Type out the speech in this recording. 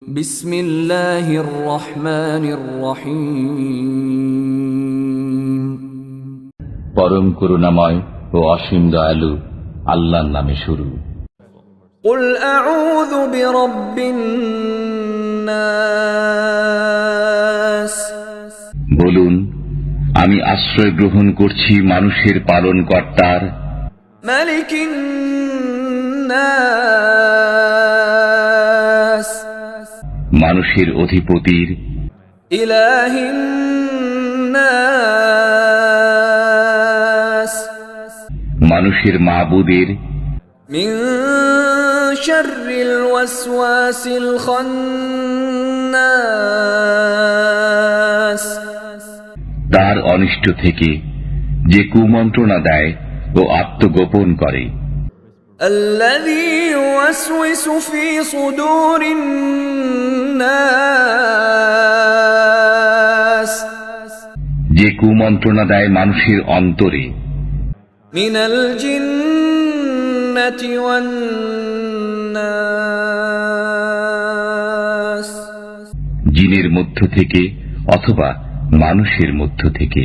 বিসমিল্লাহির রহমানির রহিম। পরম করুণাময় ও অসীম দয়ালু আল্লাহর নামে শুরু। কুল আউযু বিরাব্বিন নাস। বলুন, আমি আশ্রয় গ্রহণ করছি মানুষের পালনকর্তার, মালিকিন নাস, মানুষের অধিপতির, ইলাহিন নাস, মানুষের মাবুদের, মিন শাররিল ওয়াসওয়াসিল খান্নাস, তার অনিষ্ট থেকে যে কুমন্ত্রণা দেয় ও আত্মগোপন করে, আল্লাযী ইউওয়াসওয়িসু ফী সুদুরিন নাস, যে কুমন্ত্রণা দেয় মানুষের অন্তরে, মিনাল জিন্নাতি ওয়ান নাস, জিনের মধ্য থেকে অথবা মানুষের মধ্য থেকে।